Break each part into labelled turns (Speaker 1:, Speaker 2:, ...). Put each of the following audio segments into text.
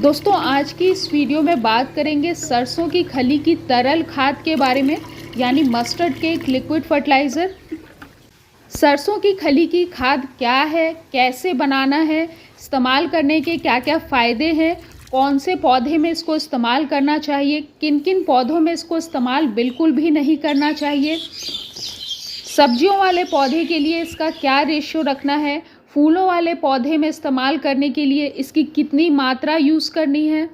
Speaker 1: दोस्तों आज की इस वीडियो में बात करेंगे सरसों की खली की तरल खाद के बारे में, यानी मस्टर्ड केक लिक्विड फर्टिलाइज़र। सरसों की खली की खाद क्या है, कैसे बनाना है, इस्तेमाल करने के क्या क्या फ़ायदे हैं, कौन से पौधे में इसको इस्तेमाल करना चाहिए, किन किन पौधों में इसको इस्तेमाल बिल्कुल भी नहीं करना चाहिए, सब्जियों वाले पौधे के लिए इसका क्या रेशियो रखना है, फूलों वाले पौधे में इस्तेमाल करने के लिए इसकी कितनी मात्रा यूज़ करनी है,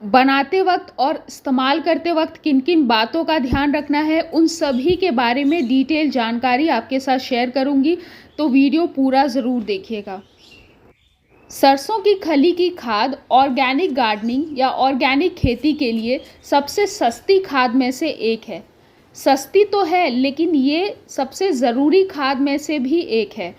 Speaker 1: बनाते वक्त और इस्तेमाल करते वक्त किन किन बातों का ध्यान रखना है, उन सभी के बारे में डिटेल जानकारी आपके साथ शेयर करूंगी, तो वीडियो पूरा ज़रूर देखिएगा। सरसों की खली की खाद ऑर्गेनिक गार्डनिंग या ऑर्गेनिक खेती के लिए सबसे सस्ती खाद में से एक है। सस्ती तो है, लेकिन ये सबसे ज़रूरी खाद में से भी एक है,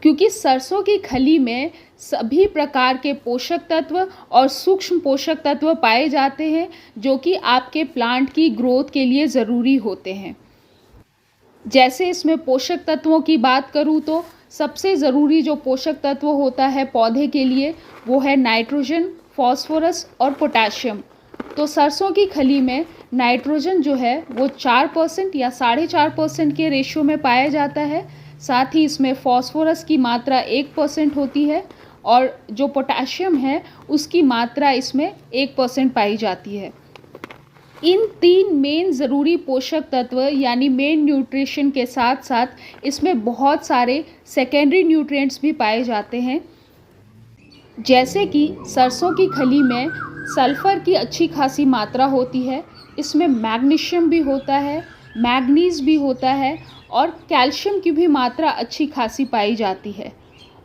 Speaker 1: क्योंकि सरसों की खली में सभी प्रकार के पोषक तत्व और सूक्ष्म पोषक तत्व पाए जाते हैं, जो कि आपके प्लांट की ग्रोथ के लिए ज़रूरी होते हैं। जैसे इसमें पोषक तत्वों की बात करूँ तो सबसे ज़रूरी जो पोषक तत्व होता है पौधे के लिए वो है नाइट्रोजन, फॉस्फोरस और पोटेशियम। तो सरसों की खली में नाइट्रोजन जो है वो 4% या 4.5% के रेशियो में पाया जाता है। साथ ही इसमें फॉस्फोरस की मात्रा 1% होती है और जो पोटेशियम है उसकी मात्रा इसमें 1% पाई जाती है। इन 3 मेन ज़रूरी पोषक तत्व यानी मेन न्यूट्रिशन के साथ साथ इसमें बहुत सारे सेकेंडरी न्यूट्रिएंट्स भी पाए जाते हैं, जैसे कि सरसों की खली में सल्फ़र की अच्छी खासी मात्रा होती है, इसमें मैग्नीशियम भी होता है, मैग्नीज भी होता है और कैल्शियम की भी मात्रा अच्छी खासी पाई जाती है।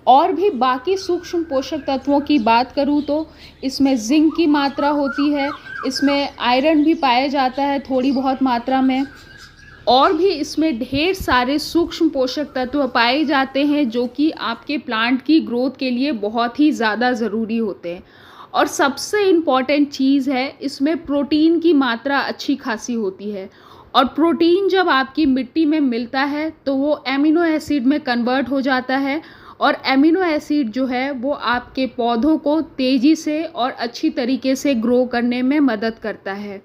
Speaker 1: और भी बाकी सूक्ष्म पोषक तत्वों की बात करूँ तो इसमें जिंक की मात्रा होती है, इसमें आयरन भी पाया जाता है थोड़ी बहुत मात्रा में, और भी इसमें ढेर सारे सूक्ष्म पोषक तत्व पाए जाते हैं जो कि आपके प्लांट की ग्रोथ के लिए बहुत ही ज़्यादा ज़रूरी होते हैं। और सबसे इम्पॉर्टेंट चीज़ है, इसमें प्रोटीन की मात्रा अच्छी खासी होती है। और प्रोटीन जब आपकी मिट्टी में मिलता है तो वो एमिनो एसिड में कन्वर्ट हो जाता है, और एमिनो एसिड जो है वो आपके पौधों को तेज़ी से और अच्छी तरीके से ग्रो करने में मदद करता है।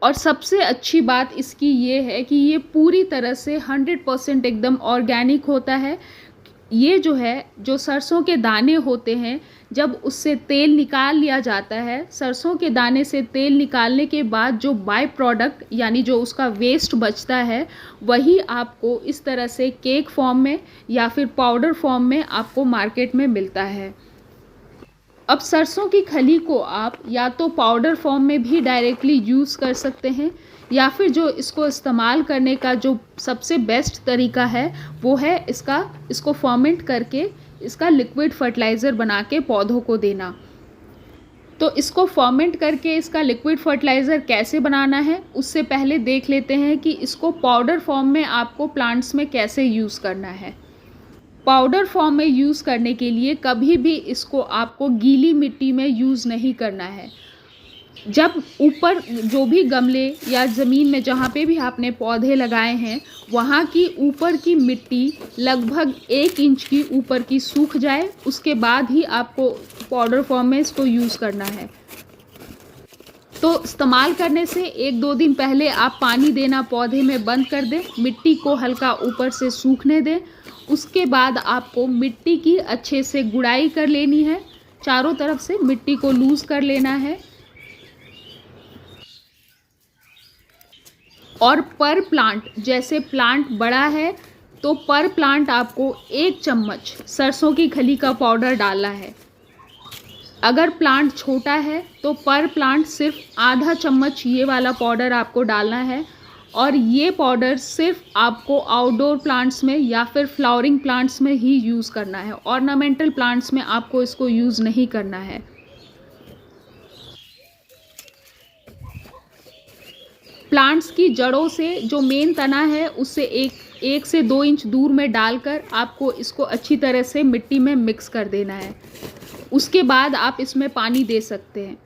Speaker 1: और सबसे अच्छी बात इसकी ये है कि ये पूरी तरह से 100% एकदम ऑर्गेनिक होता है। ये जो है, जो सरसों के दाने होते हैं, जब उससे तेल निकाल लिया जाता है, सरसों के दाने से तेल निकालने के बाद जो बाय प्रोडक्ट यानी जो उसका वेस्ट बचता है, वही आपको इस तरह से केक फॉर्म में या फिर पाउडर फॉर्म में आपको मार्केट में मिलता है। अब सरसों की खली को आप या तो पाउडर फॉर्म में भी डायरेक्टली यूज़ कर सकते हैं, या फिर जो इसको इस्तेमाल करने का जो सबसे बेस्ट तरीका है वो है इसको फर्मेंट करके इसका लिक्विड फर्टिलाइज़र बना के पौधों को देना। तो इसको फर्मेंट करके इसका लिक्विड फर्टिलाइज़र कैसे बनाना है, उससे पहले देख लेते हैं कि इसको पाउडर फॉर्म में आपको प्लांट्स में कैसे यूज़ करना है। पाउडर फॉर्म में यूज़ करने के लिए कभी भी इसको आपको गीली मिट्टी में यूज़ नहीं करना है। जब ऊपर जो भी गमले या ज़मीन में जहाँ पे भी आपने पौधे लगाए हैं, वहाँ की ऊपर की मिट्टी लगभग 1 इंच की ऊपर की सूख जाए, उसके बाद ही आपको पाउडर फॉर्म में इसको यूज़ करना है। तो इस्तेमाल करने से 1-2 दिन पहले आप पानी देना पौधे में बंद कर दें, मिट्टी को हल्का ऊपर से सूखने दें। उसके बाद आपको मिट्टी की अच्छे से गुड़ाई कर लेनी है, चारों तरफ से मिट्टी को लूज़ कर लेना है। और पर प्लांट, जैसे प्लांट बड़ा है तो पर प्लांट आपको 1 चम्मच सरसों की खली का पाउडर डालना है। अगर प्लांट छोटा है तो पर प्लांट सिर्फ आधा चम्मच ये वाला पाउडर आपको डालना है। और ये पाउडर सिर्फ आपको आउटडोर प्लांट्स में या फिर फ्लावरिंग प्लांट्स में ही यूज़ करना है, ऑर्नामेंटल प्लांट्स में आपको इसको यूज़ नहीं करना है। प्लांट्स की जड़ों से जो मेन तना है उससे 1 से 2 इंच दूर में डालकर आपको इसको अच्छी तरह से मिट्टी में मिक्स कर देना है। उसके बाद आप इसमें पानी दे सकते हैं।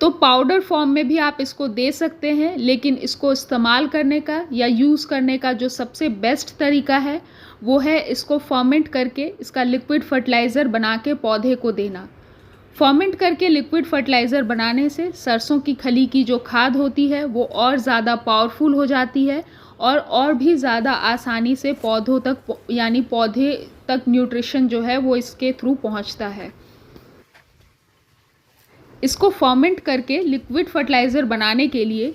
Speaker 1: तो पाउडर फॉर्म में भी आप इसको दे सकते हैं, लेकिन इसको इस्तेमाल करने का या यूज़ करने का जो सबसे बेस्ट तरीका है वो है इसको फर्मेंट करके इसका लिक्विड फर्टिलाइज़र बना के पौधे को देना। फर्मेंट करके लिक्विड फर्टिलाइज़र बनाने से सरसों की खली की जो खाद होती है वो और ज़्यादा पावरफुल हो जाती है और भी ज़्यादा आसानी से पौधों तक यानी पौधे तक न्यूट्रिशन जो है वो इसके थ्रू पहुंचता है। इसको फर्मेंट करके लिक्विड फर्टिलाइज़र बनाने के लिए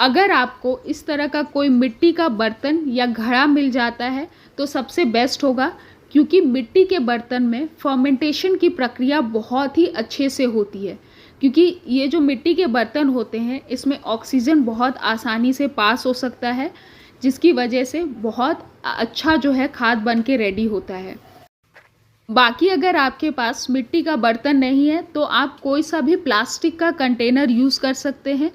Speaker 1: अगर आपको इस तरह का कोई मिट्टी का बर्तन या घड़ा मिल जाता है तो सबसे बेस्ट होगा, क्योंकि मिट्टी के बर्तन में फर्मेंटेशन की प्रक्रिया बहुत ही अच्छे से होती है। क्योंकि ये जो मिट्टी के बर्तन होते हैं इसमें ऑक्सीजन बहुत आसानी से पास हो सकता है, जिसकी वजह से बहुत अच्छा जो है खाद बन के रेडी होता है। बाकी अगर आपके पास मिट्टी का बर्तन नहीं है तो आप कोई सा भी प्लास्टिक का कंटेनर यूज़ कर सकते हैं।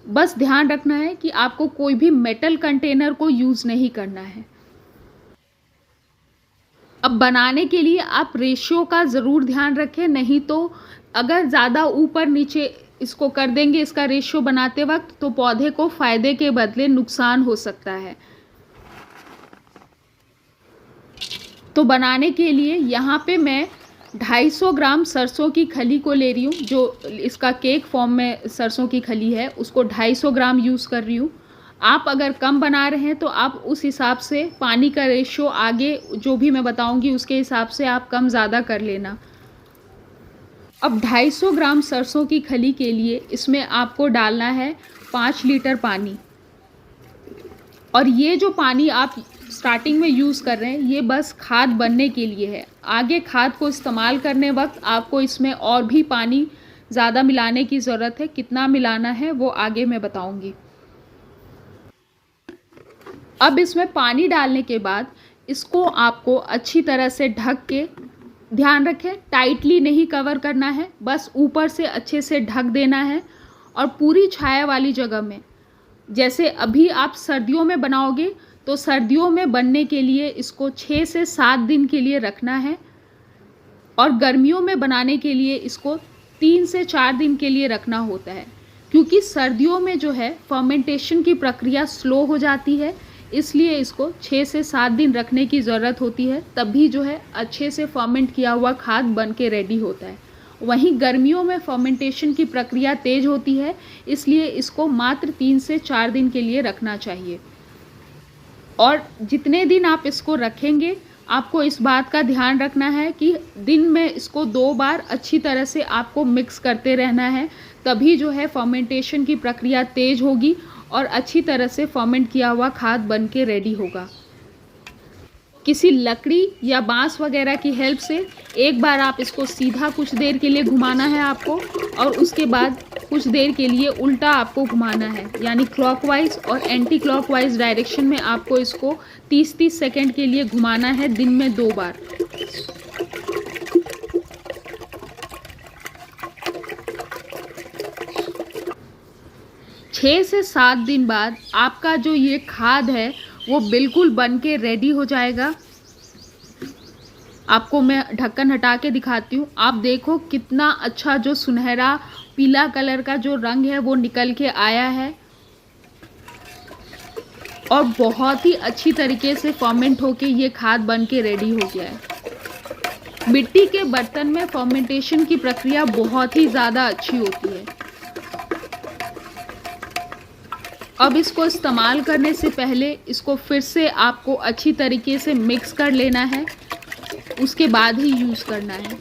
Speaker 1: बस ध्यान रखना है कि आपको कोई भी मेटल कंटेनर को यूज़ नहीं करना है। अब बनाने के लिए आप रेशियो का ज़रूर ध्यान रखें, नहीं तो अगर ज़्यादा ऊपर नीचे इसको कर देंगे इसका रेशियो बनाते वक्त तो पौधे को फ़ायदे के बदले नुकसान हो सकता है। तो बनाने के लिए यहाँ पे मैं 250 ग्राम सरसों की खली को ले रही हूँ। जो इसका केक फॉर्म में सरसों की खली है उसको 250 ग्राम यूज़ कर रही हूँ। आप अगर कम बना रहे हैं तो आप उस हिसाब से पानी का रेशियो आगे जो भी मैं बताऊंगी उसके हिसाब से आप कम ज़्यादा कर लेना। अब 250 ग्राम सरसों की खली के लिए इसमें आपको डालना है 5 लीटर पानी। और ये जो पानी आप स्टार्टिंग में यूज़ कर रहे हैं ये बस खाद बनने के लिए है। आगे खाद को इस्तेमाल करने वक्त आपको इसमें और भी पानी ज़्यादा मिलाने की ज़रूरत है। कितना मिलाना है वो आगे मैं बताऊंगी। अब इसमें पानी डालने के बाद इसको आपको अच्छी तरह से ढक के, ध्यान रखें टाइटली नहीं कवर करना है, बस ऊपर से अच्छे से ढक देना है। और पूरी छाया वाली जगह में, जैसे अभी आप सर्दियों में बनाओगे तो सर्दियों में बनने के लिए इसको 6 से 7 दिन के लिए रखना है, और गर्मियों में बनाने के लिए इसको 3 से 4 दिन के लिए रखना होता है। क्योंकि सर्दियों में जो है फर्मेंटेशन की प्रक्रिया स्लो हो जाती है, इसलिए इसको 6 से 7 दिन रखने की ज़रूरत होती है, तभी जो है अच्छे से फर्मेंट किया हुआ खाद बन के रेडी होता है। वहीं गर्मियों में फर्मेंटेशन की प्रक्रिया तेज़ होती है, इसलिए इसको मात्र 3 से 4 दिन के लिए रखना चाहिए। और जितने दिन आप इसको रखेंगे आपको इस बात का ध्यान रखना है कि दिन में इसको 2 बार अच्छी तरह से आपको मिक्स करते रहना है, तभी जो है फर्मेंटेशन की प्रक्रिया तेज़ होगी और अच्छी तरह से फर्मेंट किया हुआ खाद बन के रेडी होगा। किसी लकड़ी या बांस वगैरह की हेल्प से एक बार आप इसको सीधा कुछ देर के लिए घुमाना है आपको, और उसके बाद कुछ देर के लिए उल्टा आपको घुमाना है, यानी क्लॉकवाइज और एंटी क्लॉकवाइज डायरेक्शन में आपको इसको 30-30 सेकेंड के लिए घुमाना है, दिन में 2 बार। छः से 7 दिन बाद आपका जो ये खाद है वो बिल्कुल बन के रेडी हो जाएगा। आपको मैं ढक्कन हटा के दिखाती हूँ। आप देखो कितना अच्छा जो सुनहरा पीला कलर का जो रंग है वो निकल के आया है, और बहुत ही अच्छी तरीके से फर्मेंट होके ये खाद बन के रेडी हो गया है। मिट्टी के बर्तन में फर्मेंटेशन की प्रक्रिया बहुत ही ज़्यादा अच्छी होती है। अब इसको इस्तेमाल करने से पहले इसको फिर से आपको अच्छी तरीके से मिक्स कर लेना है, उसके बाद ही यूज़ करना है।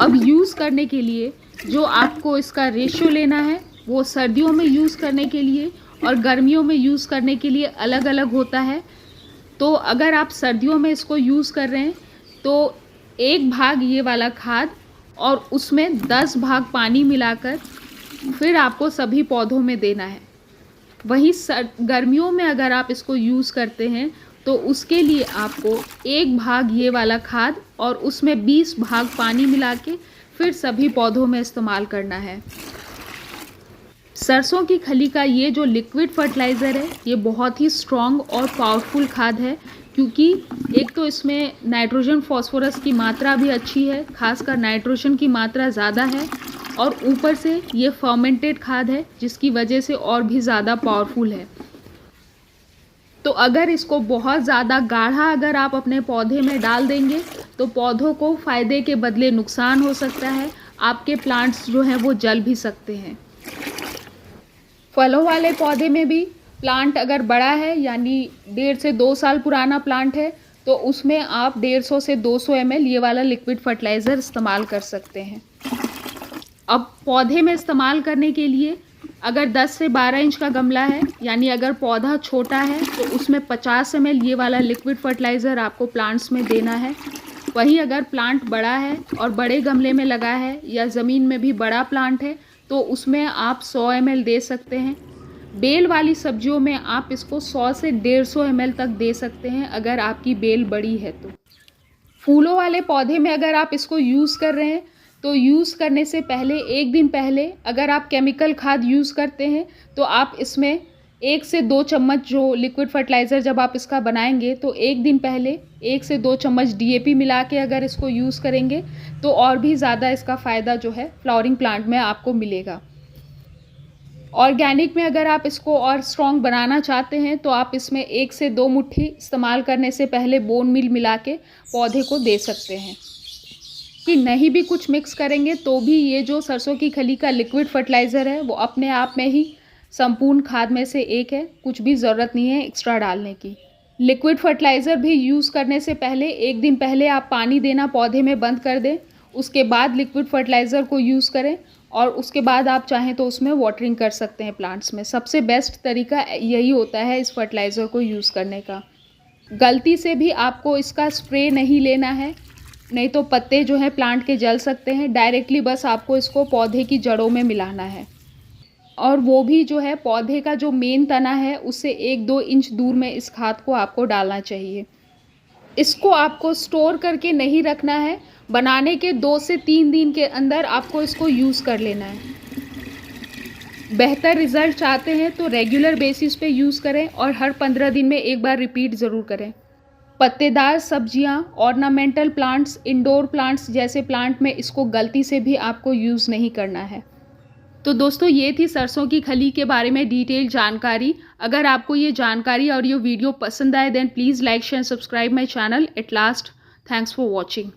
Speaker 1: अब यूज़ करने के लिए जो आपको इसका रेशियो लेना है वो सर्दियों में यूज़ करने के लिए और गर्मियों में यूज़ करने के लिए अलग अलग होता है। तो अगर आप सर्दियों में इसको यूज़ कर रहे हैं तो 1 भाग ये वाला खाद और उसमें 10 भाग पानी मिलाकर फिर आपको सभी पौधों में देना है। वहीं गर्मियों में अगर आप इसको यूज़ करते हैं तो उसके लिए आपको 1 भाग ये वाला खाद और उसमें 20 भाग पानी मिला के फिर सभी पौधों में इस्तेमाल करना है। सरसों की खली का ये जो लिक्विड फर्टिलाइज़र है ये बहुत ही स्ट्रॉन्ग और पावरफुल खाद है, क्योंकि एक तो इसमें नाइट्रोजन फॉस्फोरस की मात्रा भी अच्छी है, खासकर नाइट्रोजन की मात्रा ज़्यादा है, और ऊपर से ये फर्मेंटेड खाद है जिसकी वजह से और भी ज़्यादा पावरफुल है। तो अगर इसको बहुत ज़्यादा गाढ़ा अगर आप अपने पौधे में डाल देंगे तो पौधों को फ़ायदे के बदले नुकसान हो सकता है, आपके प्लांट्स जो हैं वो जल भी सकते हैं। फलों वाले पौधे में भी प्लांट अगर बड़ा है यानी 1.5 से 2 साल पुराना प्लांट है तो उसमें आप 150 से 200 ml ये वाला लिक्विड फर्टिलाइज़र इस्तेमाल कर सकते हैं। अब पौधे में इस्तेमाल करने के लिए अगर 10 से 12 इंच का गमला है यानी अगर पौधा छोटा है तो उसमें 50 ml ये वाला लिक्विड फर्टिलाइज़र आपको प्लांट्स में देना है। वहीं अगर प्लांट बड़ा है और बड़े गमले में लगा है या ज़मीन में भी बड़ा प्लांट है तो उसमें आप 100 ml दे सकते हैं। बेल वाली सब्जियों में आप इसको 100 से 150 ml तक दे सकते हैं अगर आपकी बेल बड़ी है तो। फूलों वाले पौधे में अगर आप इसको यूज़ कर रहे हैं तो यूज़ करने से पहले 1 दिन पहले अगर आप केमिकल खाद यूज़ करते हैं तो आप इसमें 1 से 2 चम्मच जो लिक्विड फर्टिलाइज़र जब आप इसका बनाएंगे तो 1 दिन पहले 1 से 2 चम्मच DAP मिला के अगर इसको यूज़ करेंगे तो और भी ज़्यादा इसका फ़ायदा जो है फ्लावरिंग प्लांट में आपको मिलेगा। ऑर्गेनिक में अगर आप इसको और स्ट्रॉन्ग बनाना चाहते हैं तो आप इसमें 1 से 2 मुट्ठी इस्तेमाल करने से पहले बोन मील मिला के पौधे को दे सकते हैं। कि नहीं भी कुछ मिक्स करेंगे तो भी ये जो सरसों की खली का लिक्विड फर्टिलाइज़र है वो अपने आप में ही संपूर्ण खाद में से एक है, कुछ भी ज़रूरत नहीं है एक्स्ट्रा डालने की। लिक्विड फर्टिलाइज़र भी यूज़ करने से पहले 1 दिन पहले आप पानी देना पौधे में बंद कर दें, उसके बाद लिक्विड फर्टिलाइज़र को यूज़ करें और उसके बाद आप चाहें तो उसमें वाटरिंग कर सकते हैं प्लांट्स में। सबसे बेस्ट तरीका यही होता है इस फर्टिलाइज़र को यूज़ करने का। गलती से भी आपको इसका स्प्रे नहीं लेना है, नहीं तो पत्ते जो हैं प्लांट के जल सकते हैं। डायरेक्टली बस आपको इसको पौधे की जड़ों में मिलाना है और वो भी जो है पौधे का जो मेन तना है उससे 1-2 इंच दूर में इस खाद को आपको डालना चाहिए। इसको आपको स्टोर करके नहीं रखना है, बनाने के 2 से 3 दिन के अंदर आपको इसको यूज़ कर लेना है। बेहतर रिज़ल्ट चाहते हैं तो रेगुलर बेसिस पे यूज़ करें और हर 15 दिन में एक बार रिपीट ज़रूर करें। पत्तेदार सब्जियां, ऑर्नामेंटल प्लांट्स, इंडोर प्लांट्स जैसे प्लांट में इसको गलती से भी आपको यूज़ नहीं करना है। तो दोस्तों ये थी सरसों की खली के बारे में डिटेल जानकारी। अगर आपको ये जानकारी और ये वीडियो पसंद आए then please like share subscribe my channel. At last thanks for watching.